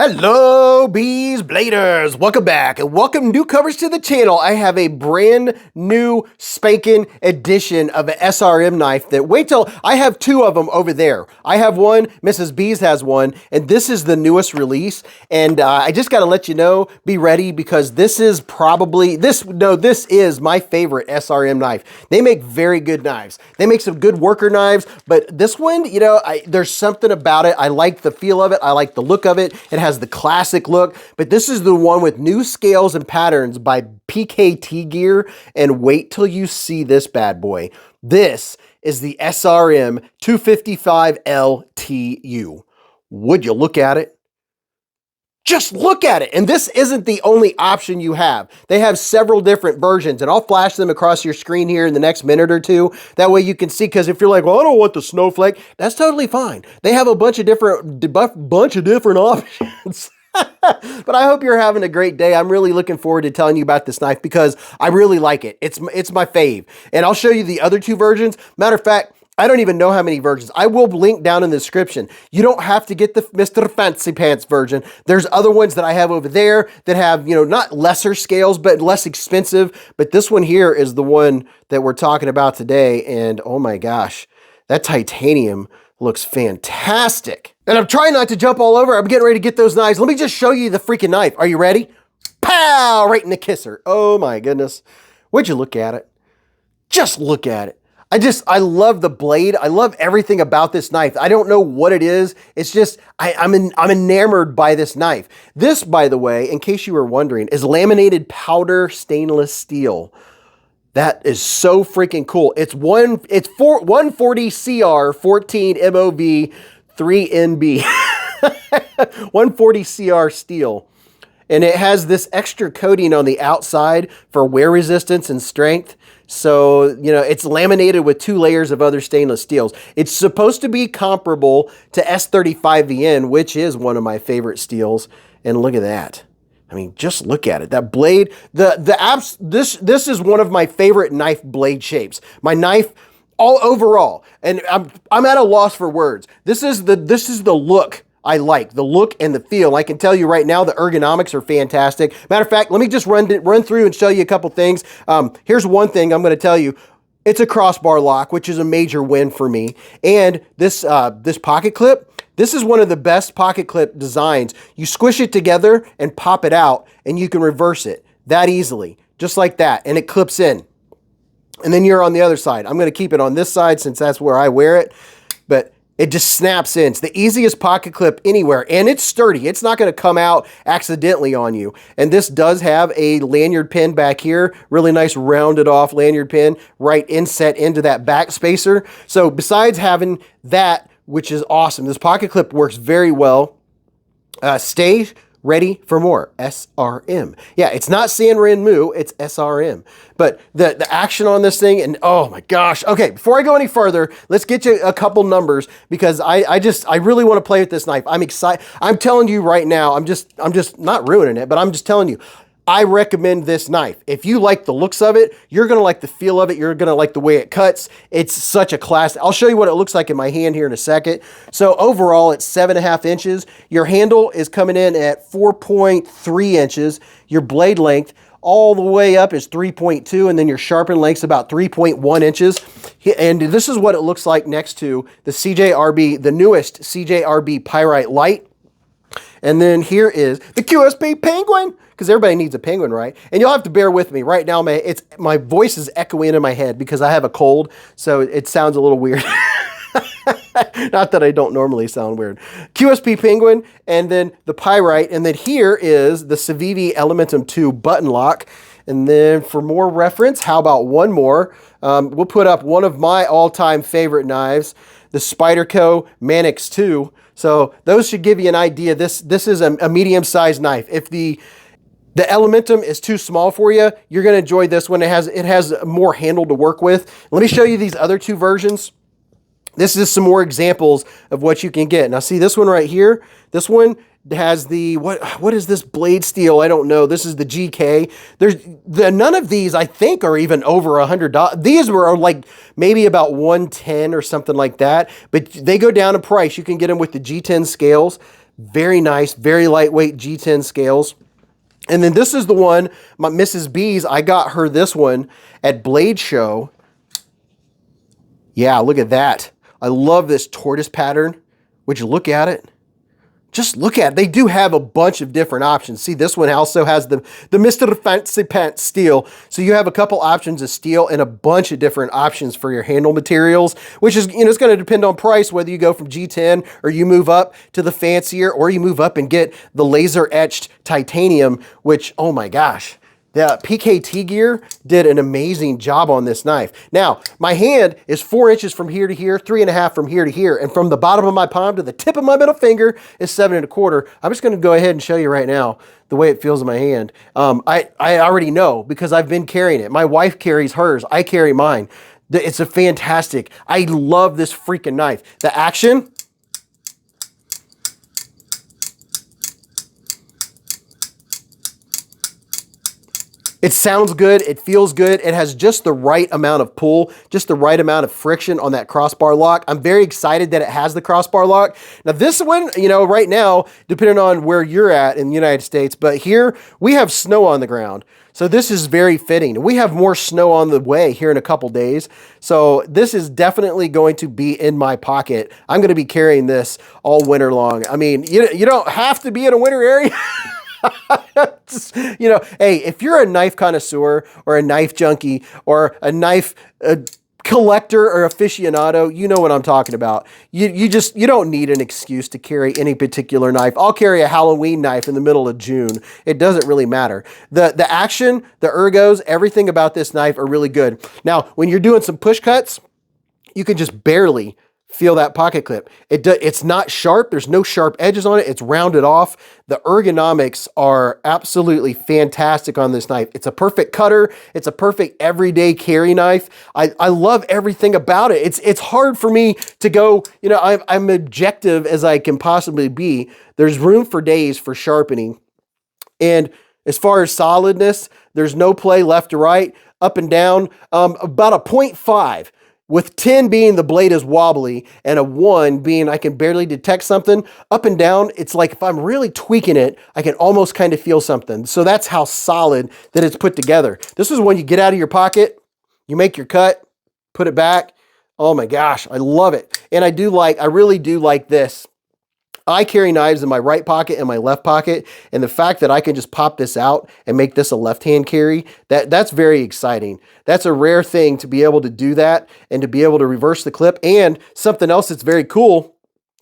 Hello, Beez Bladers! Welcome back and welcome newcomers to the channel. I have a brand new spanking edition of an SRM knife that wait till I have two of them over there. I have one, Mrs. Beez has one, and this is the newest release. And I just got to let you know, be ready because this is probably, this is my favorite SRM knife. They make very good knives. They make some good worker knives, but this one, you know, there's something about it. I like the feel of it. I like the look of it. It has the classic look, but this is the one with new scales and patterns by PKT Gear, and wait till you see this bad boy. This is the SRM 255L-TU. Would you look at it? Just look at it. And this isn't the only option you have. They have several different versions, and I'll flash them across your screen here in the next minute or two. That way you can see, because if you're like, well, I don't want the snowflake, that's totally fine. They have a bunch of different options. But I hope you're having a great day. I'm really looking forward to telling you about this knife because I really like it. It's my fave. And I'll show you the other two versions. Matter of fact, I don't even know how many versions. I will link down in the description. You don't have to get the Mr. Fancy Pants version. There's other ones that I have over there that have, you know, not lesser scales, but less expensive. But this one here is the one that we're talking about today. And oh my gosh, that titanium looks fantastic. And I'm trying not to jump all over. I'm getting ready to get those knives. Let me just show you the freaking knife. Are you ready? Pow! Right in the kisser. Oh my goodness. Would you look at it? Just look at it. I love the blade. I love everything about this knife. I don't know what it is. It's just, I'm enamored by this knife. This, by the way, in case you were wondering, is laminated powder stainless steel. That is so freaking cool. It's 140 CR 14 MOV 3NB. 140 CR steel. And it has this extra coating on the outside for wear resistance and strength. So, you know, it's laminated with 2 layers of other stainless steels. It's supposed to be comparable to S35VN, which is one of my favorite steels. And look at that. I mean, just look at it. That blade, this is one of my favorite knife blade shapes. My knife all overall, and I'm at a loss for words. This is the look I like, the look and the feel. I can tell you right now, the ergonomics are fantastic. Matter of fact, let me just run through and show you a couple things. Here's one thing I'm going to tell you. It's a crossbar lock, which is a major win for me. And this pocket clip, this is one of the best pocket clip designs. You squish it together and pop it out, and you can reverse it that easily, just like that, and it clips in. And then you're on the other side. I'm going to keep it on this side since that's where I wear it, but it just snaps in. It's the easiest pocket clip anywhere, and it's sturdy. It's not going to come out accidentally on you. And this does have a lanyard pin back here, really nice rounded off lanyard pin right inset into that back spacer. So besides having that, which is awesome, this pocket clip works very well. Stay ready for more. SRM. Yeah, it's not San Renmu, it's SRM. But the action on this thing, and oh my gosh. Okay, before I go any further, let's get you a couple numbers because I really want to play with this knife. I'm excited. I'm telling you right now, I'm just not ruining it, but I'm just telling you, I recommend this knife. If you like the looks of it, you're going to like the feel of it. You're going to like the way it cuts. It's such a class. I'll show you what it looks like in my hand here in a second. So overall, it's 7.5 inches. Your handle is coming in at 4.3 inches. Your blade length all the way up is 3.2, and then your sharpen length's about 3.1 inches. And this is what it looks like next to the CJRB, the newest CJRB Pyrite Light. And then here is the QSP Penguin, because everybody needs a penguin, right? And you'll have to bear with me. Right now, my voice is echoing in my head because I have a cold, so it sounds a little weird. Not that I don't normally sound weird. QSP Penguin, and then the Pyrite, and then here is the Civivi Elementum 2 button lock. And then for more reference, how about one more? We'll put up one of my all-time favorite knives, the Spyderco Manix 2. So those should give you an idea. This is a medium-sized knife. If the Elementum is too small for you, you're going to enjoy this one. It has more handle to work with. Let me show you these other two versions. This is some more examples of what you can get. Now see this one right here? This one has the, what is this blade steel? I don't know. This is the GK. None of these I think are even over $100. These were like maybe about 110 or something like that, but they go down in price. You can get them with the G10 scales. Very nice, very lightweight G10 scales. And then this is the one, my Mrs. Beez, I got her this one at Blade Show. Yeah, look at that. I love this tortoise pattern. Would you look at it? Just look at it. They do have a bunch of different options. See, this one also has the Mr. Fancy Pants steel. So you have a couple options of steel and a bunch of different options for your handle materials, which is, it's going to depend on price, whether you go from G10 or you move up to the fancier, or you move up and get the laser etched titanium, which, oh my gosh. The PKT gear did an amazing job on this knife. Now, my hand is 4 inches from here to here, 3.5 from here to here, and from the bottom of my palm to the tip of my middle finger is 7.25. I'm just going to go ahead and show you right now the way it feels in my hand. I already know because I've been carrying it. My wife carries hers. I carry mine. It's a fantastic. I love this freaking knife. The action. It sounds good, it feels good, it has just the right amount of pull, just the right amount of friction on that crossbar lock. I'm very excited that it has the crossbar lock. Now this one, right now, depending on where you're at in the United States, but here we have snow on the ground. So this is very fitting. We have more snow on the way here in a couple days. So this is definitely going to be in my pocket. I'm going to be carrying this all winter long. I mean, you don't have to be in a winter area. Hey, if you're a knife connoisseur or a knife junkie or a knife collector or aficionado, you know what I'm talking about. You don't need an excuse to carry any particular knife. I'll carry a Halloween knife in the middle of June. It doesn't really matter. The action, the ergos, everything about this knife are really good. Now, when you're doing some push cuts, you can just barely feel that pocket clip. It's not sharp. There's no sharp edges on it. It's rounded off. The ergonomics are absolutely fantastic on this knife. It's a perfect cutter. It's a perfect everyday carry knife. I love everything about it. It's hard for me to go, I'm objective as I can possibly be. There's room for days for sharpening. And as far as solidness, there's no play left to right, up and down, about a 0.5. With 10 being the blade is wobbly and a 1 being I can barely detect something, up and down, it's like if I'm really tweaking it, I can almost kind of feel something. So that's how solid that it's put together. This is when you get out of your pocket, you make your cut, put it back. Oh my gosh, I love it. And I really do like this. I carry knives in my right pocket and my left pocket, and the fact that I can just pop this out and make this a left-hand carry, that's very exciting. That's a rare thing to be able to do that and to be able to reverse the clip. And something else that's very cool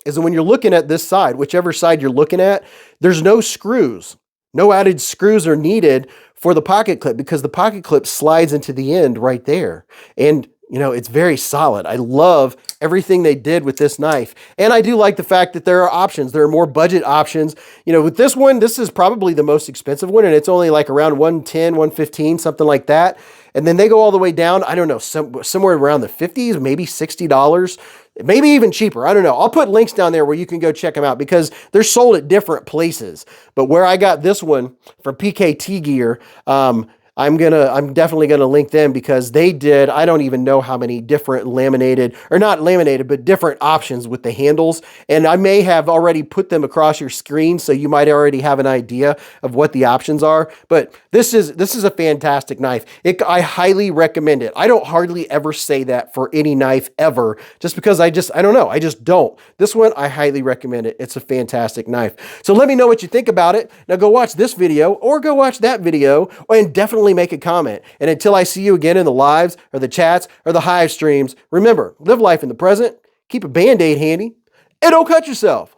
is that when you're looking at this side, whichever side you're looking at, there's no screws. No added screws are needed for the pocket clip because the pocket clip slides into the end right there. And it's very solid. I love everything they did with this knife. And I do like the fact that there are options. There are more budget options. With this one, this is probably the most expensive one, and it's only like around $110, $115, something like that. And then they go all the way down, I don't know, somewhere around the 50s, maybe $60, maybe even cheaper. I don't know. I'll put links down there where you can go check them out because they're sold at different places. But where I got this one from PKT Gear, I'm definitely gonna link them because they did, I don't even know how many different laminated, or not laminated, but different options with the handles. And I may have already put them across your screen, so you might already have an idea of what the options are. But this is a fantastic knife. I highly recommend it. I don't hardly ever say that for any knife ever, just because I don't know. I just don't. This one, I highly recommend it. It's a fantastic knife. So let me know what you think about it. Now go watch this video or go watch that video, and definitely make a comment. And until I see you again in the lives or the chats or the hive streams, remember, live life in the present, keep a Band-Aid handy, and don't cut yourself.